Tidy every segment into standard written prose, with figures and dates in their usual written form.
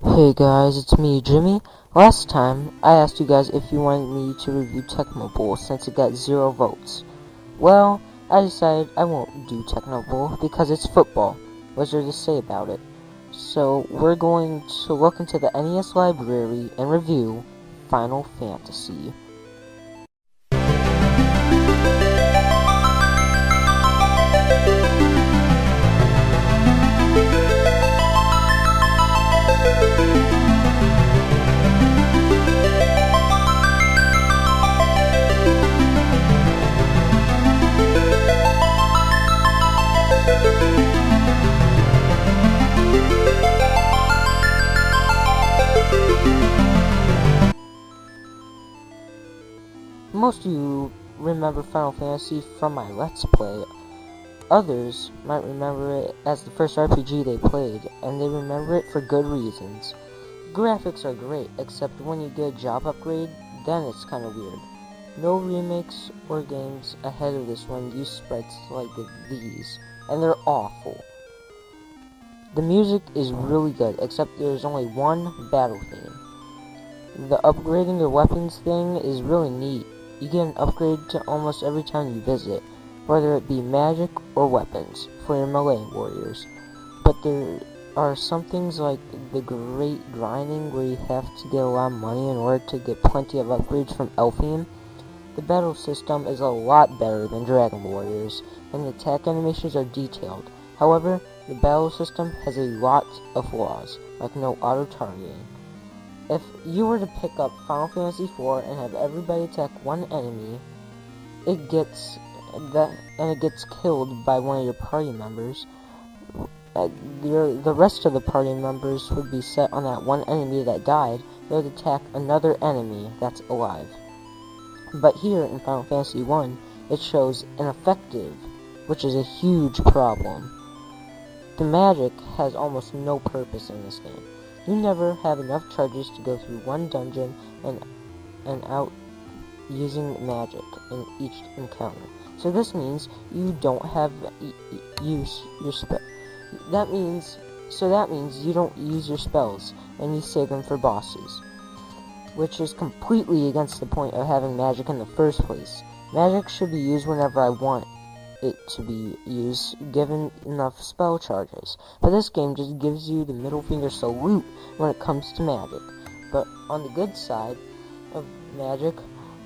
Hey guys, it's me, Jimmy. Last time, I asked you guys if you wanted me to review Tecmo Bowl since it got 0 votes. Well, I decided I won't do Tecmo Bowl because it's football. What's there to say about it? So, we're going to look into the NES library and review Final Fantasy. Most of you remember Final Fantasy from my Let's Play. Others might remember it as the first RPG they played, and they remember it for good reasons. Graphics are great, except when you get a job upgrade, then it's kinda weird. No remakes or games ahead of this one use sprites like these, and they're awful. The music is really good, except there's only one battle theme. The upgrading your weapons thing is really neat. You get an upgrade to almost every time you visit, whether it be magic or weapons, for your melee warriors. But there are some things like the great grinding where you have to get a lot of money in order to get plenty of upgrades from Elfheim. The battle system is a lot better than Dragon Warriors, and the attack animations are detailed. However, the battle system has a lot of flaws, like no auto-targeting. If you were to pick up Final Fantasy IV and have everybody attack one enemy, it gets killed by one of your party members, the rest of the party members would be set on that one enemy that died. They would attack another enemy that's alive. But here in Final Fantasy I, it shows ineffective, which is a huge problem. The magic has almost no purpose in this game. You never have enough charges to go through one dungeon and out using magic in each encounter. So this means you don't have use your spell. That means you don't use your spells and you save them for bosses, which is completely against the point of having magic in the first place. Magic should be used whenever I want it to be used, given enough spell charges. But this game just gives you the middle finger salute when it comes to magic. But on the good side of magic,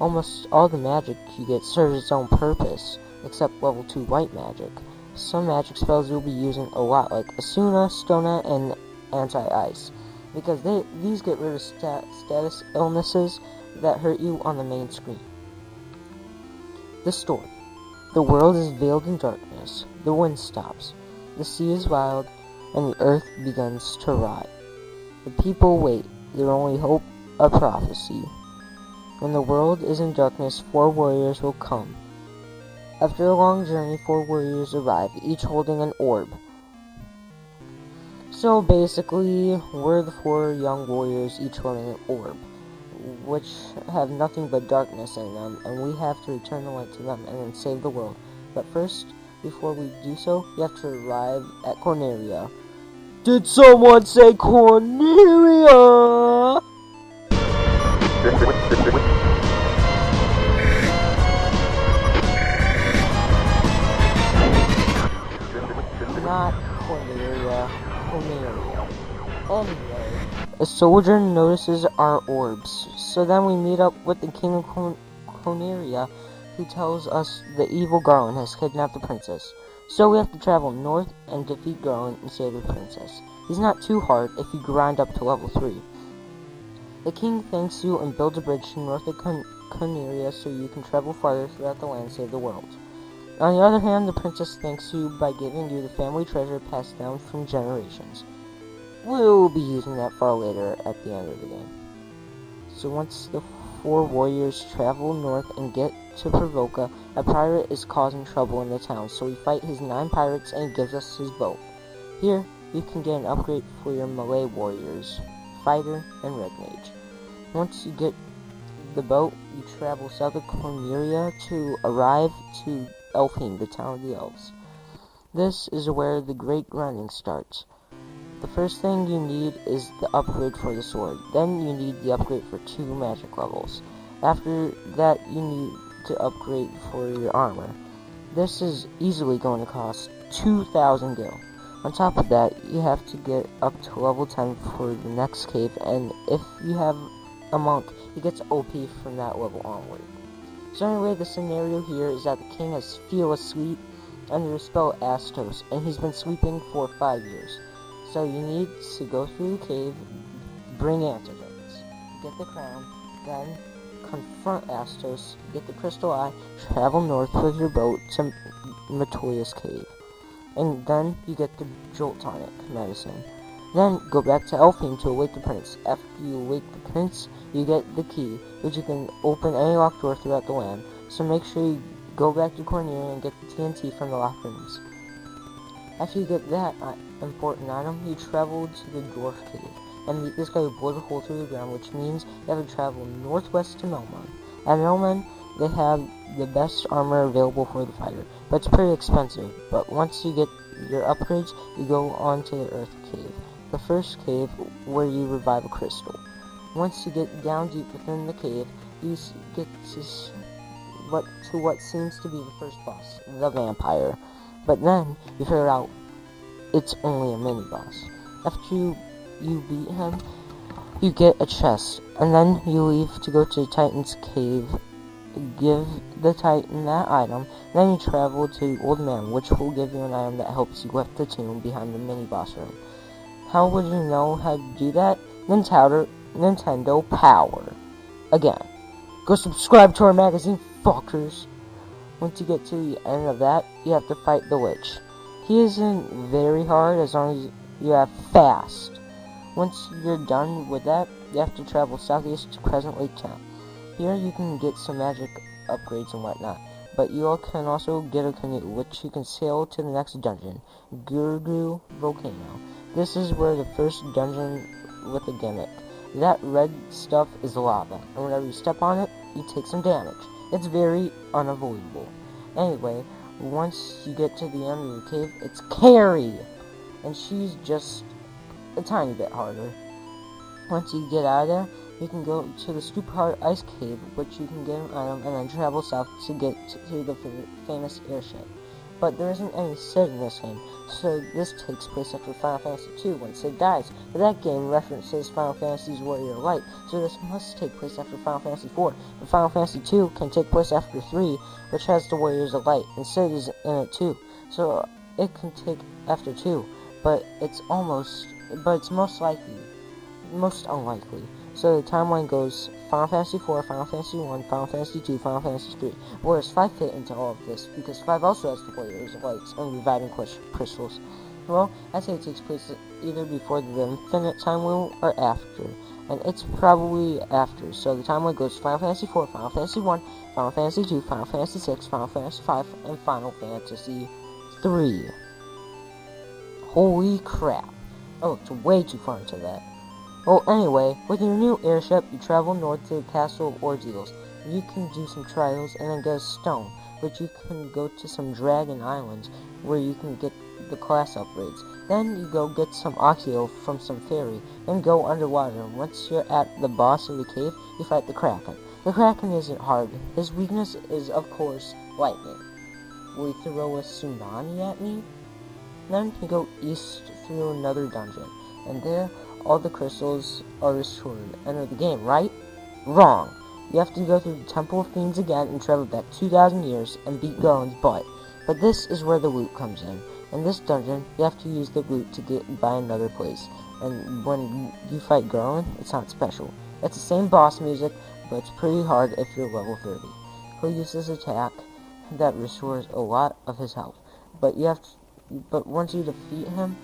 almost all the magic you get serves its own purpose, except level 2 white magic. Some magic spells you'll be using a lot, like Asuna, Stona, and Anti-Ice, because these get rid of status illnesses that hurt you on the main screen. The story. The world is veiled in darkness, the wind stops, the sea is wild, and the earth begins to rot. The people wait, their only hope a prophecy. When the world is in darkness, 4 warriors will come. After a long journey, 4 warriors arrive, each holding an orb. So basically, we're the 4 young warriors, each holding an orb, which have nothing but darkness in them, and we have to return the light to them and then save the world. But first, before we do so, we have to arrive at Corneria. Did someone say Corneria? Not Corneria, Corneria. Anyway, a soldier notices our orbs, so then we meet up with the king of Corneria, who tells us the evil Garland has kidnapped the princess. So we have to travel north and defeat Garland and save the princess. He's not too hard if you grind up to level 3. The king thanks you and builds a bridge to north of Corneria so you can travel farther throughout the land and save the world. On the other hand, the princess thanks you by giving you the family treasure passed down from generations. We'll be using that far later at the end of the game. So once the 4 warriors travel north and get to Provoca, a pirate is causing trouble in the town, so we fight his 9 pirates and he gives us his boat. Here, you can get an upgrade for your melee warriors, fighter, and red mage. Once you get the boat, you travel south of Corneria to arrive to Elfheim, the town of the elves. This is where the great grinding starts. The first thing you need is the upgrade for the sword. Then you need the upgrade for 2 magic levels. After that, you need to upgrade for your armor. This is easily going to cost 2,000 gil. On top of that, you have to get up to level 10 for the next cave, and if you have a monk, he gets OP from that level onward. So anyway, the scenario here is that the king has feel asleep under the spell Astos, and he's been sleeping for 5 years. So you need to go through the cave, bring antidotes, get the crown, then confront Astos, get the crystal eye, travel north with your boat to Matoya's cave, and then you get the Jolt tonic medicine. Then go back to Elfheim to await the prince. After you await the prince, you get the key, which you can open any locked door throughout the land. So make sure you go back to Cornelia and get the TNT from the locked rooms. After you get that important item, you travel to the dwarf cave and meet this guy who blows a hole through the ground, which means you have to travel northwest to Melman. At Melman, they have the best armor available for the fighter, but it's pretty expensive. But once you get your upgrades, you go on to the Earth Cave, the first cave where you revive a crystal. Once you get down deep within the cave, you get to what seems to be the first boss, the vampire. But then you figure out it's only a mini boss. After you beat him, you get a chest, and then you leave to go to the Titan's cave, give the Titan that item, then you travel to the Old Man, which will give you an item that helps you lift the tomb behind the mini boss room. How would you know how to do that? Nintendo Power. Again, go subscribe to our magazine, fuckers. Once you get to the end of that, you have to fight the witch. He isn't very hard as long as you have fast. Once you're done with that, you have to travel southeast to Crescent Lake Town. Here you can get some magic upgrades and whatnot, but you can also get a canoe, which you can sail to the next dungeon, Gurgu Volcano. This is where the first dungeon with a gimmick. That red stuff is lava, and whenever you step on it, you take some damage. It's very unavoidable. Anyway, once you get to the end of the cave, it's Carrie, and she's just a tiny bit harder. Once you get out of there, you can go to the super hard ice cave, which you can get an item, and then travel south to get to the famous airship. But there isn't any Sid in this game, so this takes place after Final Fantasy II when Sid dies. But that game references Final Fantasy's Warrior of Light, so this must take place after Final Fantasy IV. But Final Fantasy II can take place after 3, which has the Warriors of Light, and Sid is in it too. So it can take after 2, but it's most unlikely. So the timeline goes Final Fantasy IV, Final Fantasy I, Final Fantasy II, Final Fantasy III. Whereas 5 fit into all of this, because 5 also has the Warriors of Lights and reviving crystals. Well, I'd say it takes place either before the Infinite Time Wheel or after. And it's probably after. So the timeline goes Final Fantasy IV, Final Fantasy I, Final Fantasy II, Final Fantasy VI, Final Fantasy V, and Final Fantasy III. Holy crap. Oh, it's way too far into that. Well, anyway, with your new airship, you travel north to the Castle of Ordeals. You can do some trials and then get a stone, which you can go to some Dragon Islands, where you can get the class upgrades. Then you go get some Oxio from some fairy, then go underwater. Once you're at the boss of the cave, you fight the Kraken. The Kraken isn't hard. His weakness is, of course, lightning. Will he throw a tsunami at me? Then you go east through another dungeon, and there, all the crystals are restored. End of the game, right? Wrong. You have to go through the Temple of Fiends again and travel back 2,000 years and beat Garland's butt. But this is where the loot comes in. In this dungeon, you have to use the loot to get by another place. And when you fight Garland, it's not special. It's the same boss music, but it's pretty hard if you're level 30. He'll use his attack that restores a lot of his health. But once you defeat him,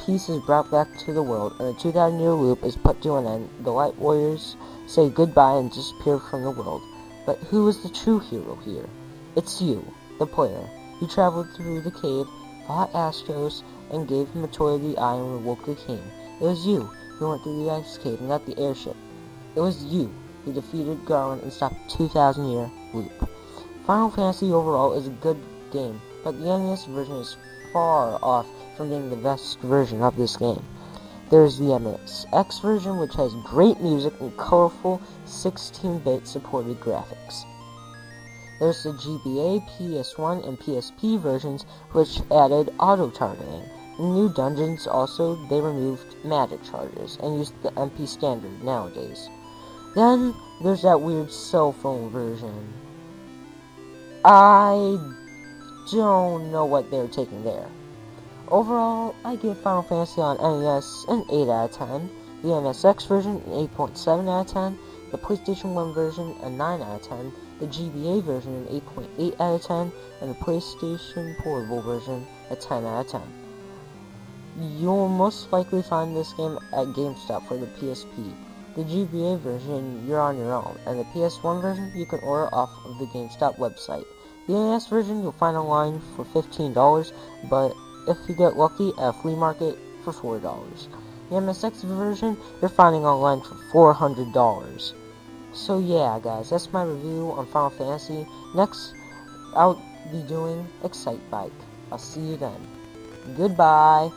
peace is brought back to the world, and a 2,000-year loop is put to an end. The Light Warriors say goodbye and disappear from the world. But who is the true hero here? It's you, the player. You traveled through the cave, fought Astos, and gave Matoya the eye and awoke the king. It was you who went through the ice cave and got the airship. It was you who defeated Garland and stopped a 2,000-year loop. Final Fantasy overall is a good game, but the NES version is far off from being the best version of this game. There's the MSX version, which has great music and colorful 16-bit supported graphics. There's the GBA, PS1, and PSP versions, which added auto-targeting. In new dungeons, also, they removed magic charges and used the MP standard nowadays. Then, there's that weird cell phone version. I don't know what they're taking there. Overall, I give Final Fantasy on NES an 8 out of 10, the MSX version an 8.7 out of 10, the PlayStation 1 version a 9 out of 10, the GBA version an 8.8 out of 10, and the PlayStation Portable version a 10 out of 10. You'll most likely find this game at GameStop for the PSP. The GBA version, you're on your own, and the PS1 version you can order off of the GameStop website. The NES version you'll find online for $15, but if you get lucky at a flea market for $4. The MSX version you're finding online for $400. So yeah guys, that's my review on Final Fantasy. Next, I'll be doing Excite Bike. I'll see you then. Goodbye.